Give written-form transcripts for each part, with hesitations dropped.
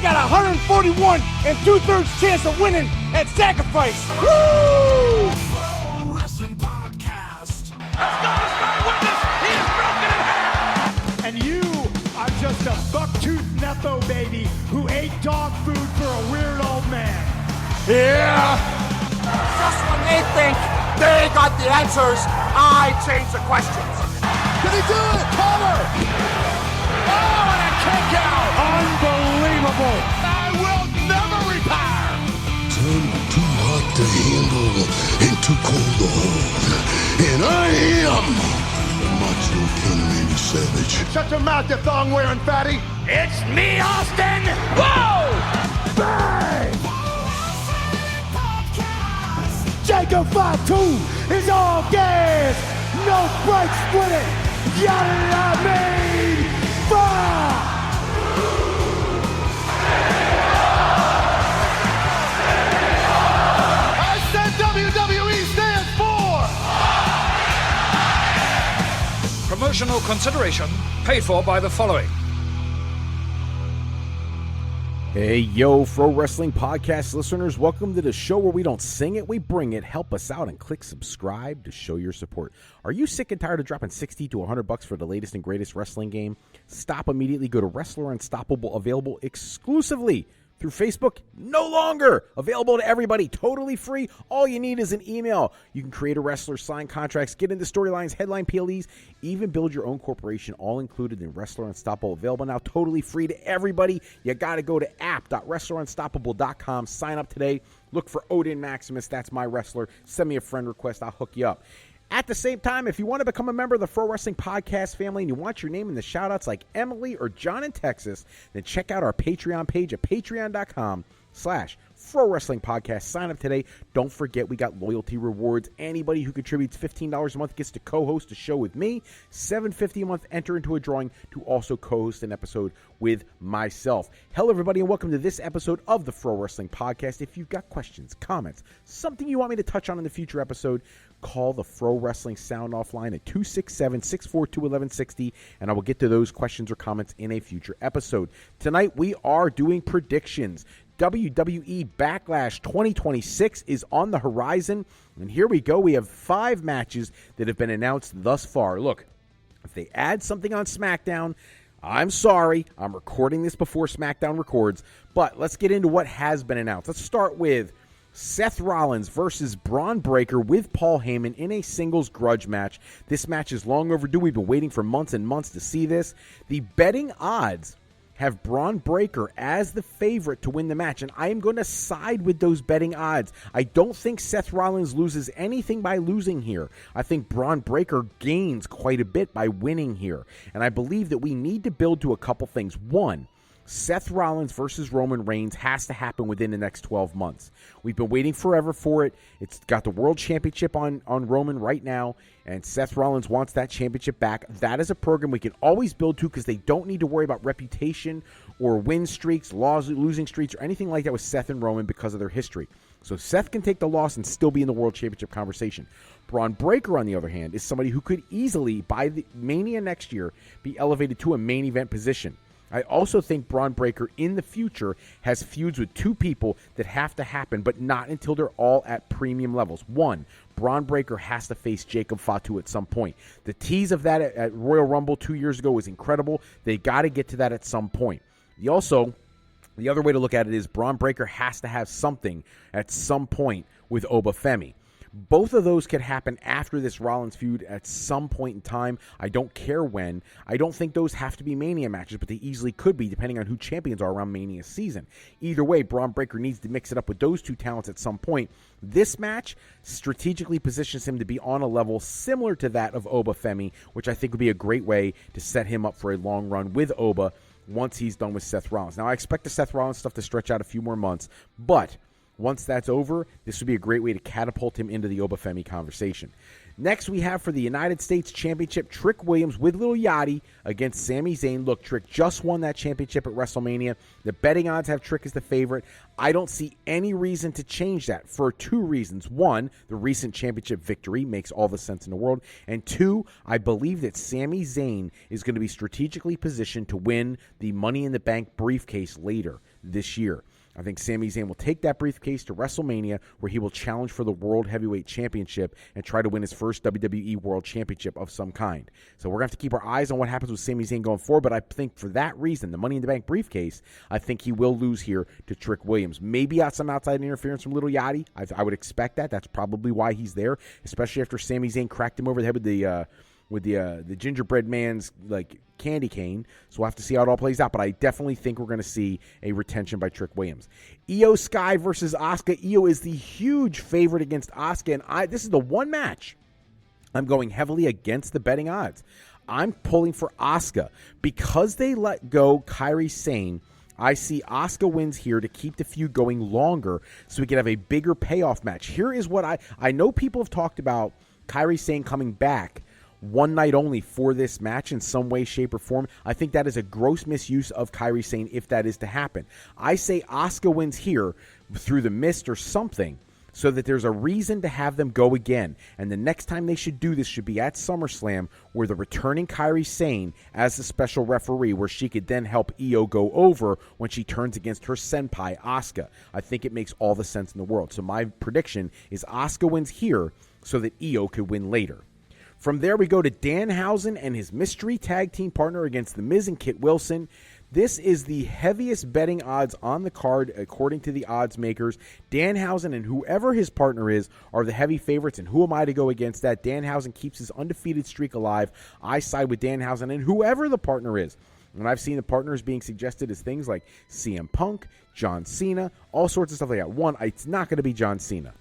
got a 141 and 2/3 chance of winning at Sacrifice. Woo! Wrestling Podcast. Let's go, start witness. He is broken in half. And you are just a buck-toothed nepo baby who ate dog food for a weird old man. Yeah. Just when they think they got the answers, I change the questions. Can he do it? Cover! Oh, and a kick out. Unbelievable! I will never retire. I'm too hot to handle and too cold to hold. And I am the Macho King Randy Savage. Shut your mouth, you thong-wearing fatty! It's me, Austin. Whoa! Bang! Jacob Fatu is all gas! No brakes with it! Yada mean! Fire! I said WWE stands for... Promotional consideration paid for by the following. Hey, yo, Pro Wrestling Podcast listeners, welcome to the show where we don't sing it, we bring it. Help us out and click subscribe to show your support. Are you sick and tired of dropping $60 to $100 for the latest and greatest wrestling game? Stop immediately. Go to Wrestler Unstoppable, available exclusively through Facebook. No longer available to everybody, totally free. All you need is an email. You can create a wrestler, sign contracts, get into storylines, headline PLEs, even build your own corporation, all included in Wrestler Unstoppable. Available now, totally free to everybody. You got to go to app.wrestlerunstoppable.com. Sign up today. Look for Odin Maximus. That's my wrestler. Send me a friend request. I'll hook you up. At the same time, if you want to become a member of the Pro Wrestling Podcast family and you want your name in the shout-outs like Emily or John in Texas, then check out our Patreon page at patreon.com/Pro Wrestling Podcast. Sign up today. Don't forget, we got loyalty rewards. Anybody who contributes $15 a month gets to co-host a show with me. $7.50 a month, enter into a drawing to also co-host an episode with myself. Hello, everybody, and welcome to this episode of the Pro Wrestling Podcast. If you've got questions, comments, something you want me to touch on in the future episode, call the Pro Wrestling Sound Off line at 267-642-1160, and I will get to those questions or comments in a future episode. Tonight, we are doing predictions. WWE Backlash 2026 is on the horizon, and here we go. We have 5 matches that have been announced thus far. Look, if they add something on SmackDown, I'm sorry. I'm recording this before SmackDown records, but let's get into what has been announced. Let's start with Seth Rollins versus Braun Breaker with Paul Heyman in a singles grudge match. This match is long overdue. We've been waiting for months and months to see this. The betting odds have Braun Breaker as the favorite to win the match, and I am going to side with those betting odds. I don't think Seth Rollins loses anything by losing here. I think Braun Breaker gains quite a bit by winning here, and I believe that we need to build to a couple things. One, Seth Rollins versus Roman Reigns has to happen within the next 12 months. We've been waiting forever for it. It's got the World Championship on Roman right now, and Seth Rollins wants that championship back. That is a program we can always build to because they don't need to worry about reputation or win streaks, losing streaks, or anything like that with Seth and Roman because of their history. So Seth can take the loss and still be in the World Championship conversation. Braun Breaker, on the other hand, is somebody who could easily, by the Mania next year, be elevated to a main event position. I also think Braun Breaker in the future has feuds with 2 people that have to happen, but not until they're all at premium levels. One, Braun Breaker has to face Jacob Fatu at some point. The tease of that at Royal Rumble 2 years ago was incredible. They got to get to that at some point. The other way to look at it is Braun Breaker has to have something at some point with Oba Femi. Both of those could happen after this Rollins feud at some point in time. I don't care when. I don't think those have to be Mania matches, but they easily could be depending on who champions are around Mania season. Either way, Braun Breaker needs to mix it up with those 2 talents at some point. This match strategically positions him to be on a level similar to that of Oba Femi, which I think would be a great way to set him up for a long run with Oba once he's done with Seth Rollins. Now, I expect the Seth Rollins stuff to stretch out a few more months, but once that's over, this would be a great way to catapult him into the Oba Femi conversation. Next, we have for the United States Championship, Trick Williams with Lil Yachty against Sami Zayn. Look, Trick just won that championship at WrestleMania. The betting odds have Trick as the favorite. I don't see any reason to change that for 2 reasons. One, the recent championship victory makes all the sense in the world. And 2, I believe that Sami Zayn is going to be strategically positioned to win the Money in the Bank briefcase later. this year. I think Sami Zayn will take that briefcase to WrestleMania, where he will challenge for the World Heavyweight Championship and try to win his first WWE World Championship of some kind. So we're going to have to keep our eyes on what happens with Sami Zayn going forward, but I think for that reason, the Money in the Bank briefcase, I think he will lose here to Trick Williams. Maybe some outside interference from Little Yachty. I would expect that. That's probably why he's there, especially after Sami Zayn cracked him over the head with the gingerbread man's candy cane. So we'll have to see how it all plays out, but I definitely think we're going to see a retention by Trick Williams. Io Sky versus Asuka. Io is the huge favorite against Asuka, and this is the one match I'm going heavily against the betting odds. I'm pulling for Asuka because they let go Kairi Sane. I see Asuka wins here to keep the feud going longer so we can have a bigger payoff match. Here is what I know people have talked about Kairi Sane coming back one night only for this match in some way, shape, or form. I think that is a gross misuse of Kairi Sane if that is to happen. I say Asuka wins here through the mist or something so that there's a reason to have them go again. And the next time they should do this should be at SummerSlam, where the returning Kairi Sane as the special referee, where she could then help Io go over when she turns against her senpai, Asuka. I think it makes all the sense in the world. So my prediction is Asuka wins here so that Io could win later. From there, we go to Danhausen and his mystery tag team partner against The Miz and Kit Wilson. This is the heaviest betting odds on the card, according to the odds makers. Danhausen and whoever his partner is are the heavy favorites, and who am I to go against that? Danhausen keeps his undefeated streak alive. I side with Danhausen and whoever the partner is. And I've seen the partners being suggested as things like CM Punk, John Cena, all sorts of stuff like that. One, it's not going to be John Cena.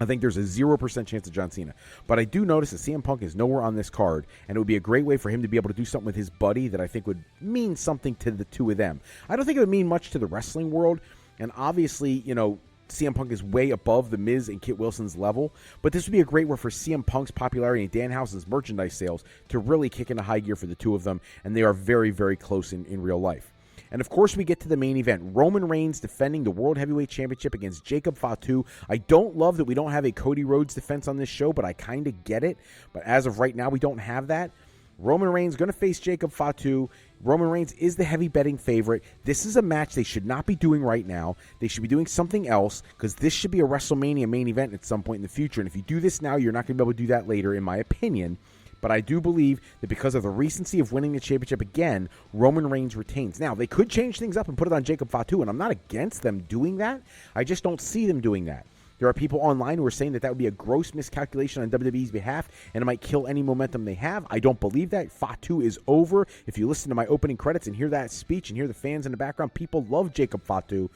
I think there's a 0% chance of John Cena. But I do notice that CM Punk is nowhere on this card, and it would be a great way for him to be able to do something with his buddy that I think would mean something to the two of them. I don't think it would mean much to the wrestling world, and obviously, CM Punk is way above The Miz and Kit Wilson's level, but this would be a great way for CM Punk's popularity and Danhausen's merchandise sales to really kick into high gear for the two of them, and they are very, very close in real life. And, of course, we get to the main event. Roman Reigns defending the World Heavyweight Championship against Jacob Fatu. I don't love that we don't have a Cody Rhodes defense on this show, but I kind of get it. But as of right now, we don't have that. Roman Reigns going to face Jacob Fatu. Roman Reigns is the heavy betting favorite. This is a match they should not be doing right now. They should be doing something else because this should be a WrestleMania main event at some point in the future. And if you do this now, you're not going to be able to do that later, in my opinion. But I do believe that because of the recency of winning the championship again, Roman Reigns retains. Now, they could change things up and put it on Jacob Fatu, and I'm not against them doing that. I just don't see them doing that. There are people online who are saying that would be a gross miscalculation on WWE's behalf, and it might kill any momentum they have. I don't believe that. Fatu is over. If you listen to my opening credits and hear that speech and hear the fans in the background, people love Jacob Fatu.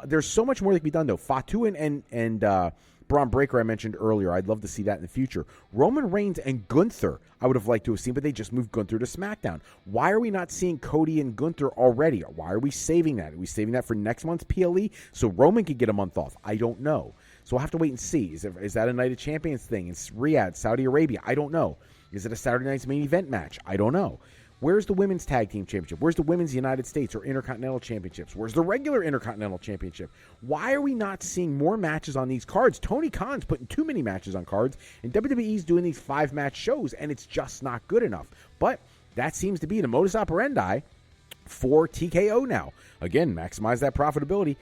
There's so much more that can be done, though. Fatu and Braun Breaker I mentioned earlier. I'd love to see that in the future. Roman Reigns and Gunther I would have liked to have seen, but they just moved Gunther to SmackDown. Why are we not seeing Cody and Gunther already? Why are we saving that? Are we saving that for next month's PLE so Roman could get a month off? I don't know. So we'll have to wait and see. Is that a Night of Champions thing? It's Riyadh, Saudi Arabia. I don't know. Is it a Saturday night's main event match? I don't know. Where's the Women's Tag Team Championship? Where's the Women's United States or Intercontinental Championships? Where's the regular Intercontinental Championship? Why are we not seeing more matches on these cards? Tony Khan's putting too many matches on cards, and WWE's doing these 5-match shows, and it's just not good enough. But that seems to be the modus operandi for TKO now. Again, maximize that profitability.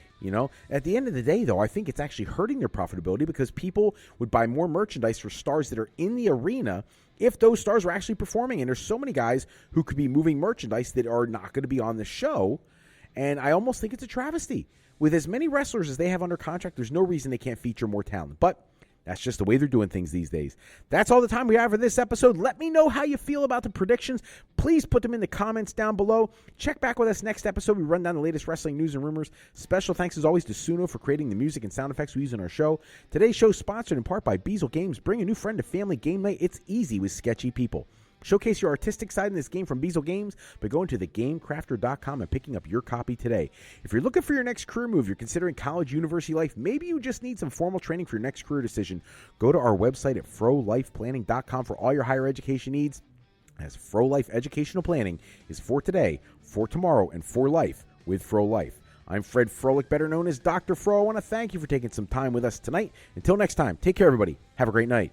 At the end of the day, though, I think it's actually hurting their profitability because people would buy more merchandise for stars that are in the arena if those stars were actually performing. And there's so many guys who could be moving merchandise that are not going to be on the show. And I almost think it's a travesty. With as many wrestlers as they have under contract, there's no reason they can't feature more talent. But that's just the way they're doing things these days. That's all the time we have for this episode. Let me know how you feel about the predictions. Please put them in the comments down below. Check back with us next episode. We run down the latest wrestling news and rumors. Special thanks as always to Suno for creating the music and sound effects we use in our show. Today's show is sponsored in part by Beazle Games. Bring a new friend to family game night. It's easy with sketchy people. Showcase your artistic side in this game from Beazle Games by going to thegamecrafter.com and picking up your copy today. If you're looking for your next career move, you're considering college, university life, maybe you just need some formal training for your next career decision, go to our website at frolifeplanning.com for all your higher education needs, as Fro Life Educational Planning is for today, for tomorrow, and for life with Fro Life. I'm Fred Froelich, better known as Dr. Fro. I want to thank you for taking some time with us tonight. Until next time, take care, everybody. Have a great night.